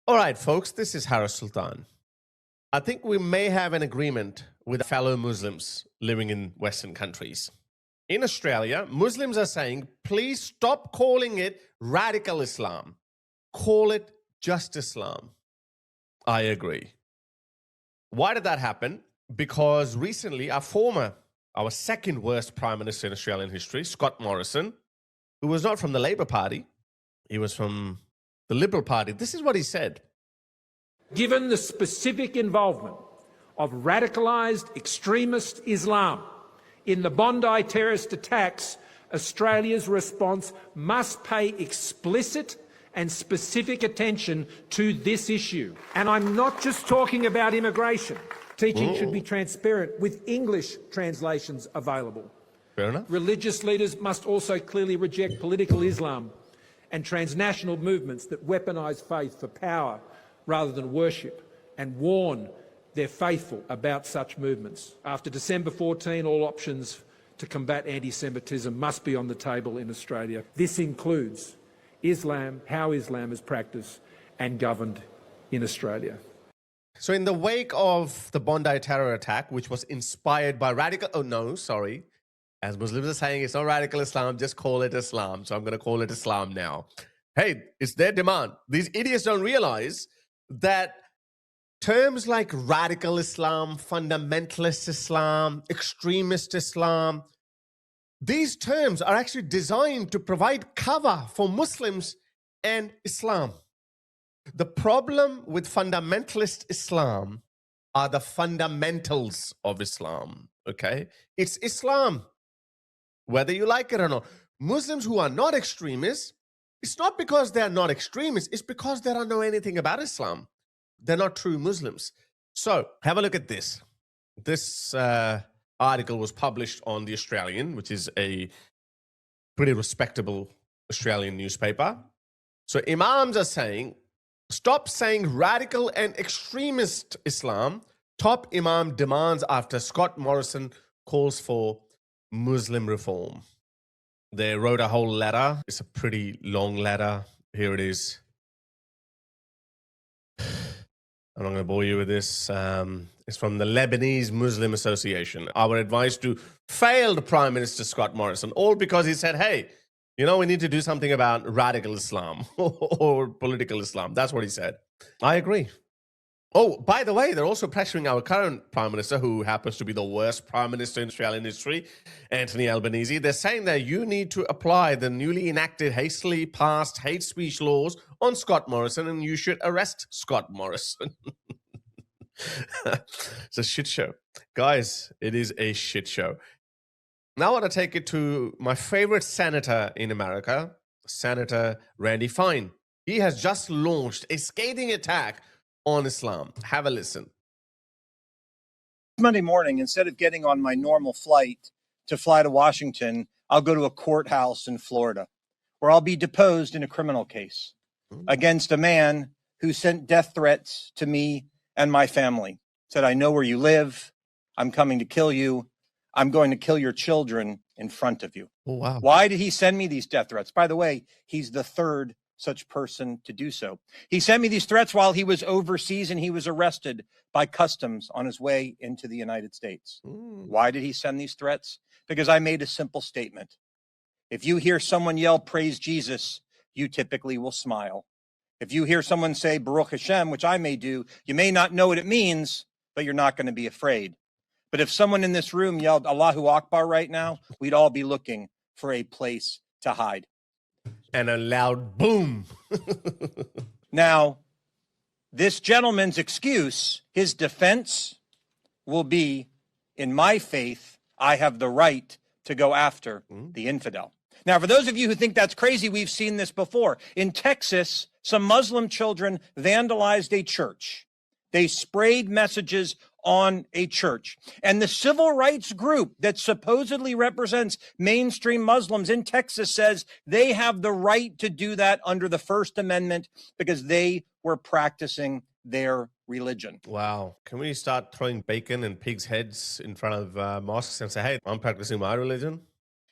All right, folks, this is Harris Sultan. I think we may have an agreement with fellow Muslims living in Western countries. In Australia, Muslims are saying, please stop calling it radical Islam. Call it just Islam. I agree. Why did that happen? Because recently our second worst Prime Minister in Australian history, Scott Morrison, who was not from the Labor Party, he was from the Liberal Party. This is what he said. Given the specific involvement of radicalised extremist Islam in the Bondi terrorist attacks, Australia's response must pay explicit and specific attention to this issue. And I'm not just talking about immigration. Teaching should be transparent with English translations available. Fair enough. Religious leaders must also clearly reject political Islam and transnational movements that weaponise faith for power rather than worship, and warn their faithful about such movements. After December 14, all options to combat anti-Semitism must be on the table in Australia. This includes Islam, how Islam is practiced and governed in Australia. So in the wake of the Bondi terror attack, which was inspired by as Muslims are saying, it's not radical Islam, just call it Islam. So I'm going to call it Islam now. Hey, it's their demand. These idiots don't realize that terms like radical Islam, fundamentalist Islam, extremist Islam, these terms are actually designed to provide cover for Muslims and Islam. The problem with fundamentalist Islam are the fundamentals of Islam, okay? It's Islam, whether you like it or not. Muslims who are not extremists, it's not because they're not extremists, it's because they don't know anything about Islam. They're not true Muslims. So have a look at this. This article was published on The Australian, which is a pretty respectable Australian newspaper. So Imams are saying, stop saying radical and extremist Islam. Top Imam demands after Scott Morrison calls for Muslim reform. They wrote a whole letter. It's a pretty long letter. Here it is. I'm not going to bore you with this. It's from the Lebanese Muslim Association. Our advice to failed Prime Minister Scott Morrison, all because he said, hey, you know, we need to do something about radical Islam or political Islam. That's what he said. I agree. Oh, by the way, they're also pressuring our current Prime Minister, who happens to be the worst Prime Minister in Australian history, Anthony Albanese. They're saying that you need to apply the newly enacted, hastily passed hate speech laws on Scott Morrison, and you should arrest Scott Morrison. It's a shit show. Guys, it is a shit show. Now I want to take it to my favorite senator in America, Senator Randy Fine. He has just launched a scathing attack on Islam. Have a listen. Monday morning, instead of getting on my normal flight to fly to Washington, I'll go to a courthouse in Florida where I'll be deposed in a criminal case against a man who sent death threats to me and my family. Said, I know where you live. I'm coming to kill you. I'm going to kill your children in front of you. Oh, wow. Why did he send me these death threats? By the way, he's the third such person to do so. He sent me these threats while he was overseas and he was arrested by customs on his way into the United States. Why did he send these threats? Because I made a simple statement. If you hear someone yell, praise Jesus, you typically will smile. If you hear someone say, Baruch Hashem, which I may do, you may not know what it means, but you're not going to be afraid. But if someone in this room yelled Allahu Akbar right now, we'd all be looking for a place to hide. And a loud boom. Now, this gentleman's excuse, his defense will be, in my faith, I have the right to go after the infidel. Now, for those of you who think that's crazy, we've seen this before. In Texas, some Muslim children vandalized a church. They sprayed messages on a church. And the civil rights group that supposedly represents mainstream Muslims in Texas says they have the right to do that under the First Amendment because they were practicing their religion. Wow. Can we start throwing bacon and pigs' heads in front of mosques and say, hey, I'm practicing my religion?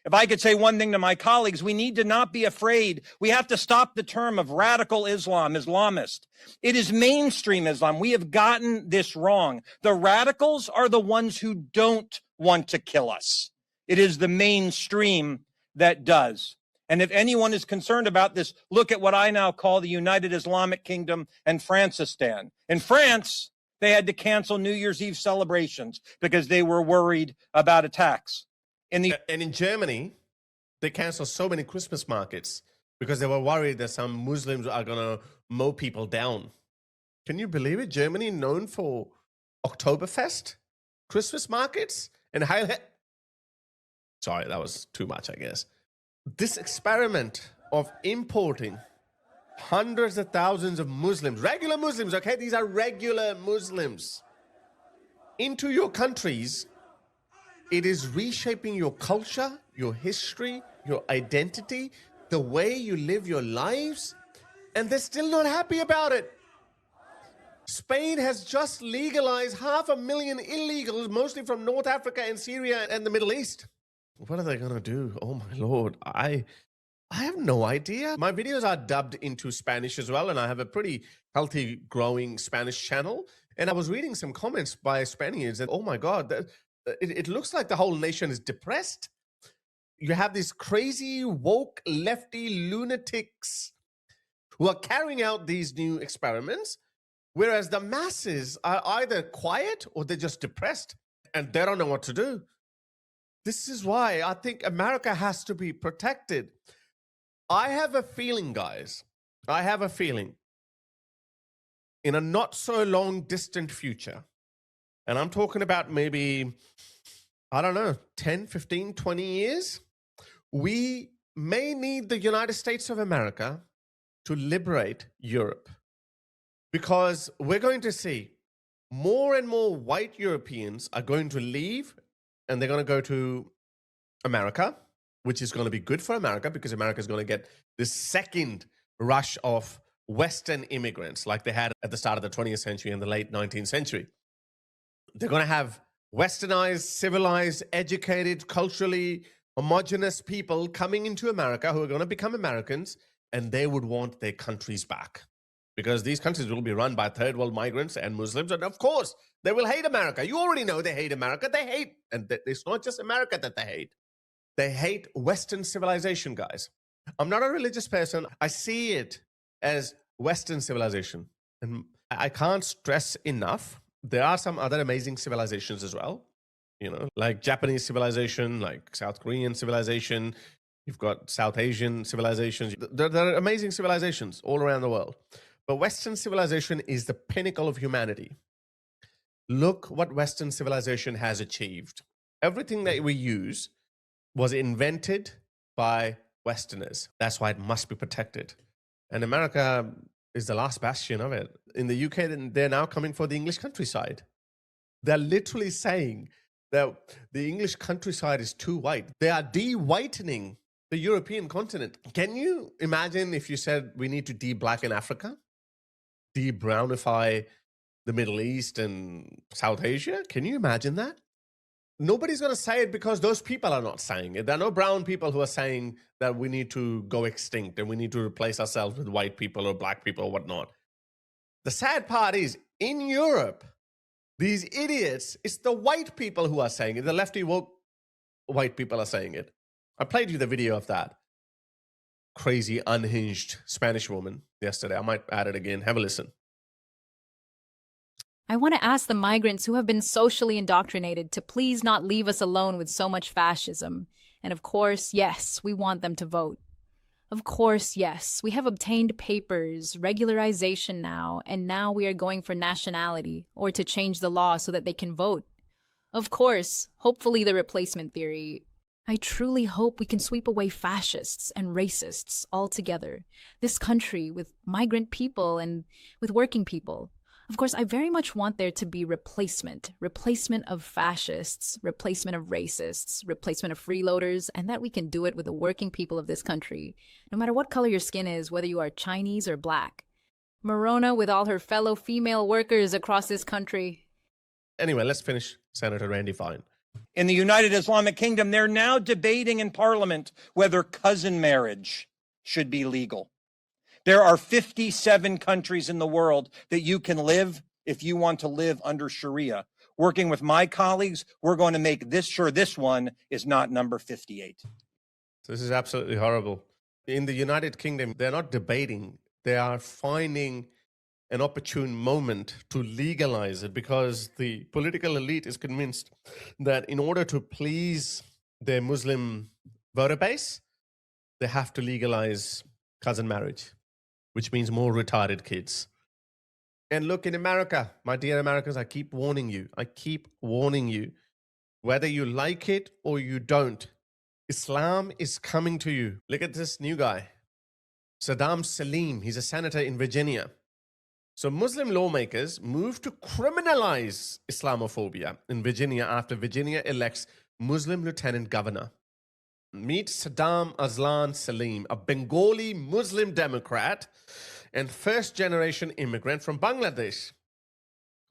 If I could say one thing to my colleagues, we need to not be afraid. We have to stop the term of radical Islam, Islamist. It is mainstream Islam. We have gotten this wrong. The radicals are the ones who don't want to kill us. It is the mainstream that does. And if anyone is concerned about this, look at what I now call the United Islamic Kingdom and Francistan. In France, they had to cancel New Year's Eve celebrations because they were worried about attacks. And in Germany, they canceled so many Christmas markets because they were worried that some Muslims are going to mow people down. Can you believe it? Germany, known for Oktoberfest, Christmas markets, and sorry, that was too much, I guess. This experiment of importing hundreds of thousands of Muslims, regular Muslims, okay? These are regular Muslims, into your countries. It is reshaping your culture, your history, your identity, the way you live your lives, and they're still not happy about it. Spain has just legalized 500,000 illegals, mostly from North Africa and Syria and the Middle East. What are they going to do? Oh, my Lord. I have no idea. My videos are dubbed into Spanish as well, and I have a pretty healthy, growing Spanish channel. And I was reading some comments by Spaniards that, oh, my God, it looks like the whole nation is depressed. You have these crazy, woke, lefty lunatics who are carrying out these new experiments, whereas the masses are either quiet or they're just depressed, and they don't know what to do. This is why I think America has to be protected. I have a feeling, guys, I have a feeling in a not so long distant future, and I'm talking about maybe, I don't know, 10, 15, 20 years, we may need the United States of America to liberate Europe, because we're going to see more and more white Europeans are going to leave, and they're going to go to America, which is going to be good for America because America is going to get this second rush of Western immigrants like they had at the start of the 20th century and the late 19th century. They're going to have westernized, civilized, educated, culturally homogenous people coming into America who are going to become Americans, and they would want their countries back because these countries will be run by third world migrants and Muslims. And of course, they will hate America. You already know they hate America. They hate, and it's not just America that they hate. They hate Western civilization, guys. I'm not a religious person. I see it as Western civilization. And I can't stress enough, there are some other amazing civilizations as well. You know, like Japanese civilization, like South Korean civilization. You've got South Asian civilizations. There are amazing civilizations all around the world. But Western civilization is the pinnacle of humanity. Look what Western civilization has achieved. Everything that we use was invented by Westerners. That's why it must be protected. And America is the last bastion of it. In the UK, they're now coming for the English countryside. They're literally saying that the English countryside is too white. They are de-whitening the European continent. Can you imagine if you said we need to de-blacken Africa? De-brownify the Middle East and South Asia? Can you imagine that? Nobody's going to say it because those people are not saying it. There are no brown people who are saying that we need to go extinct and we need to replace ourselves with white people or black people or whatnot. The sad part is, in Europe, these idiots, it's the white people who are saying it. The lefty woke white people are saying it. I played you the video of that crazy, unhinged Spanish woman yesterday. I might add it again. Have a listen. I want to ask the migrants who have been socially indoctrinated to please not leave us alone with so much fascism. And of course, yes, we want them to vote. Of course, yes, we have obtained papers, regularization now, and now we are going for nationality or to change the law so that they can vote. Of course, hopefully the replacement theory. I truly hope we can sweep away fascists and racists altogether. This country with migrant people and with working people. Of course, I very much want there to be replacement of fascists, replacement of racists, replacement of freeloaders, and that we can do it with the working people of this country, no matter what color your skin is, whether you are Chinese or black. Morona with all her fellow female workers across this country. Anyway, let's finish Senator Randy Fine. In the United Islamic Kingdom, they're now debating in Parliament whether cousin marriage should be legal. There are 57 countries in the world that you can live if you want to live under Sharia. Working with my colleagues, we're going to make sure this one is not number 58. This is absolutely horrible. In the United Kingdom, they're not debating. They are finding an opportune moment to legalize it because the political elite is convinced that in order to please their Muslim voter base, they have to legalize cousin marriage, which means more retarded kids. And look, in America, my dear Americans, I keep warning you. Whether you like it or you don't, Islam is coming to you. Look at this new guy, Saddam Salim. He's a senator in Virginia. So Muslim lawmakers moved to criminalize Islamophobia in Virginia after Virginia elects Muslim lieutenant governor. Meet Saddam Aslan Salim, a Bengali Muslim Democrat and first-generation immigrant from Bangladesh,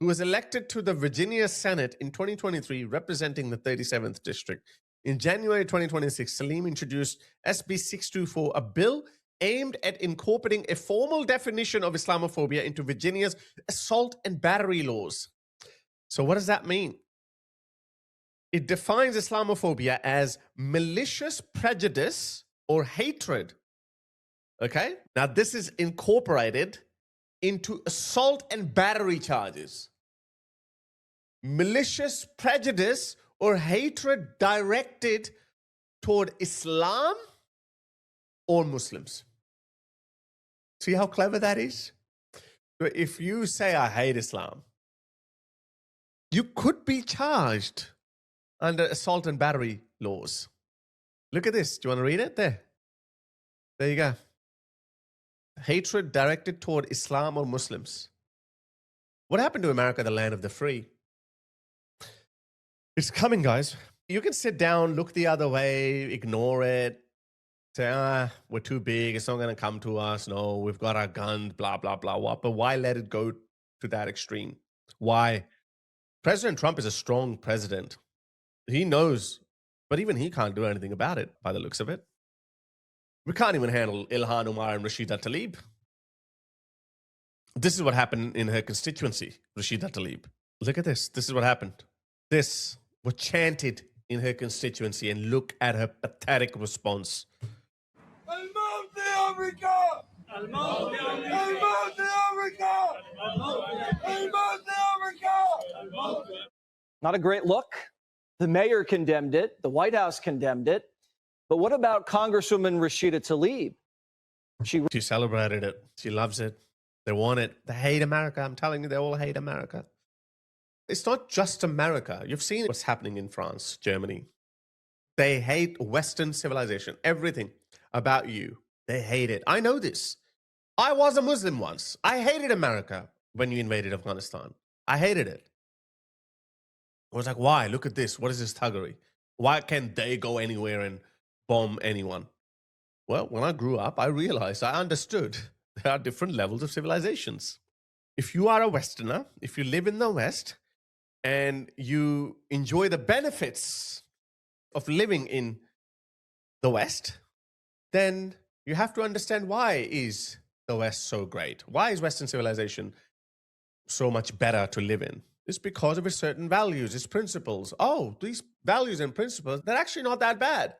who was elected to the Virginia Senate in 2023, representing the 37th district. In January 2026, Salim introduced SB 624, a bill aimed at incorporating a formal definition of Islamophobia into Virginia's assault and battery laws. So what does that mean? It defines Islamophobia as malicious prejudice or hatred. Okay? Now, this is incorporated into assault and battery charges. Malicious prejudice or hatred directed toward Islam or Muslims. See how clever that is? So if you say, I hate Islam, you could be charged under assault and battery laws. Look at this. Do you want to read it? There you go. Hatred directed toward Islam or Muslims. What happened to America, the land of the free? It's coming, guys. You can sit down, look the other way, ignore it, say, we're too big, it's not going to come to us, no, we've got our guns, blah, blah, blah, what. But why let it go to that extreme? Why? President Trump is a strong president. He knows, but even he can't do anything about it by the looks of it. We can't even handle Ilhan Omar and Rashida Tlaib. This is what happened in her constituency, Rashida Tlaib. Look at this. This is what happened. This was chanted in her constituency, and look at her pathetic response. Not a great look. The mayor condemned it. The White House condemned it. But what about Congresswoman Rashida Tlaib? She celebrated it. She loves it. They want it. They hate America. I'm telling you, they all hate America. It's not just America. You've seen what's happening in France, Germany. They hate Western civilization. Everything about you. They hate it. I know this. I was a Muslim once. I hated America when you invaded Afghanistan. I hated it. I was like, why? Look at this. What is this thuggery? Why can't they go anywhere and bomb anyone? Well, when I grew up, I realized, I understood there are different levels of civilizations. If you are a Westerner, if you live in the West, and you enjoy the benefits of living in the West, then you have to understand, why is the West so great? Why is Western civilization so much better to live in? It's because of its certain values, its principles. Oh, these values and principles, they're actually not that bad.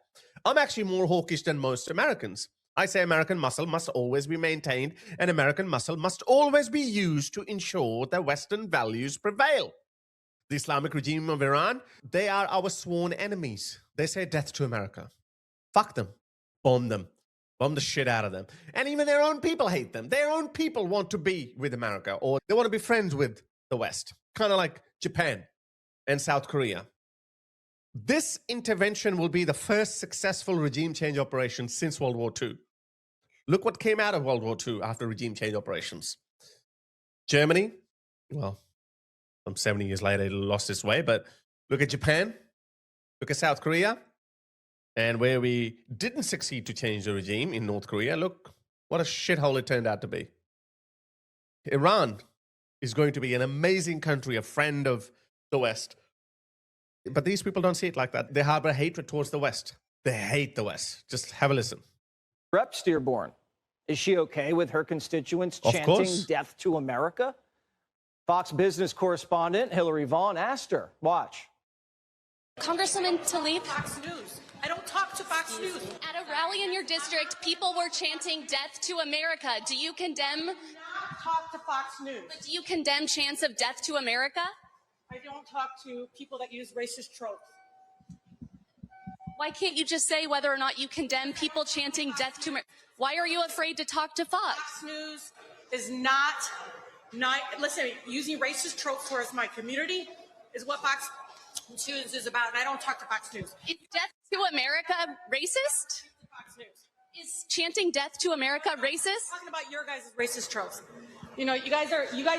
I'm actually more hawkish than most Americans. I say American muscle must always be maintained, and American muscle must always be used to ensure that Western values prevail. The Islamic regime of Iran, they are our sworn enemies. They say death to America. Fuck them. Bomb them. Bomb the shit out of them. And even their own people hate them. Their own people want to be with America, or they want to be friends with the West. Kind of like Japan and South Korea. This intervention will be the first successful regime change operation since World War II. Look what came out of World War II after regime change operations. Germany, well, some 70 years later, it lost its way, but look at Japan, look at South Korea, and where we didn't succeed to change the regime in North Korea, look what a shithole it turned out to be. Iran is going to be an amazing country, a friend of the West. But these people don't see it like that. They harbor hatred towards the West. They hate the West. Just have a listen. Rep Steerborn, is she okay with her constituents Of chanting course. death to America? Fox Business correspondent Hillary Vaughn asked her. Watch. Congresswoman Tlaib, Fox News. I don't talk to Fox News. at a rally in your district, people were chanting death to America. Do you condemn? I do not talk to Fox News. Do you condemn chants of death to America? I don't talk to people that use racist tropes. Why can't you just say whether or not you condemn people chanting death to America? Why are you afraid to talk to Fox? Fox News is not listen, using racist tropes towards my community is what Fox News is about, and I don't talk to Fox News. Is death to America racist? Fox News. Is chanting death to America racist? Talking about your guys' racist tropes. You know, you guys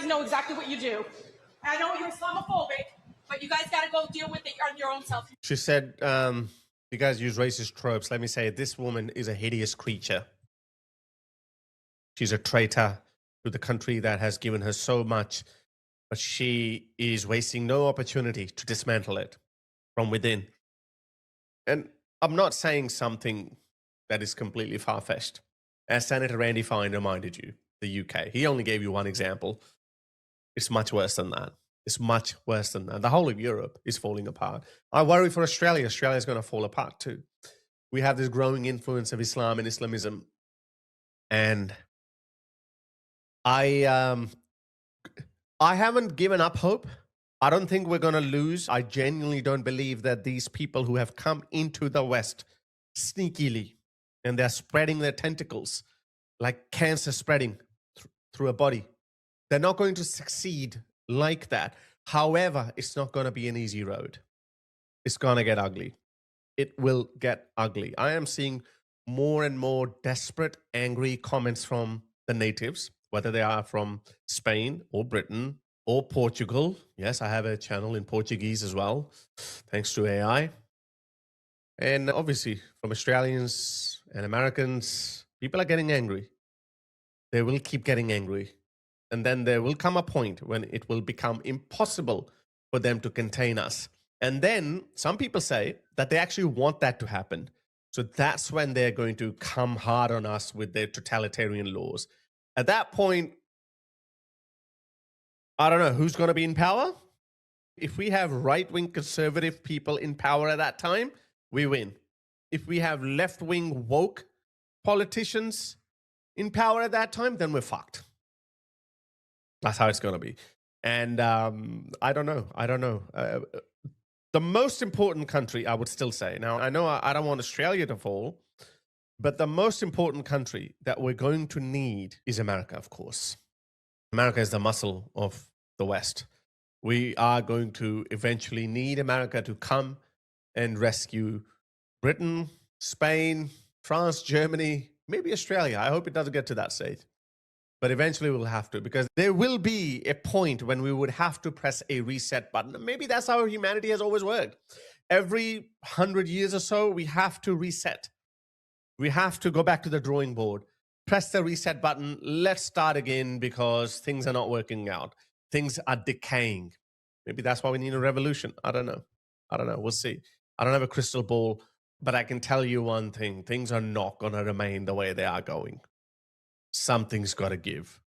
know exactly what you do. I know you're Islamophobic, but you guys got to go deal with it on your own self. She said, you guys use racist tropes. Let me say, this woman is a hideous creature. She's a traitor to the country that has given her so much, but she is wasting no opportunity to dismantle it from within. And I'm not saying something that is completely far-fetched. As Senator Randy Fine reminded you, the UK, he only gave you one example. It's much worse than that. It's much worse than that. The whole of Europe is falling apart. I worry for Australia. Australia is going to fall apart too. We have this growing influence of Islam and Islamism. And I haven't given up hope. I don't think we're going to lose. I genuinely don't believe that these people who have come into the West sneakily and they're spreading their tentacles like cancer spreading through a body, they're not going to succeed like that. However, it's not going to be an easy road. It's going to get ugly. It will get ugly. I am seeing more and more desperate, angry comments from the natives, whether they are from Spain or Britain or Portugal. Yes, I have a channel in Portuguese as well, thanks to AI. And obviously from Australians and Americans, people are getting angry. They will keep getting angry. And then there will come a point when it will become impossible for them to contain us. And then some people say that they actually want that to happen. So that's when they're going to come hard on us with their totalitarian laws. At that point, I don't know who's going to be in power. If we have right-wing conservative people in power at that time, we win. If we have left-wing woke politicians in power at that time, then we're fucked. That's how it's going to be. And I don't know. The most important country, I would still say, now I know I don't want Australia to fall, but the most important country that we're going to need is America, of course. America is the muscle of the West. We are going to eventually need America to come and rescue Britain, Spain, France, Germany, maybe Australia. I hope it doesn't get to that stage. But eventually we'll have to, because there will be a point when we would have to press a reset button. Maybe that's how humanity has always worked. Every 100 years or so, we have to reset. We have to go back to the drawing board, press the reset button. Let's start again because things are not working out. Things are decaying. Maybe that's why we need a revolution. I don't know. We'll see. I don't have a crystal ball, but I can tell you one thing. Things are not going to remain the way they are going. Something's got to give.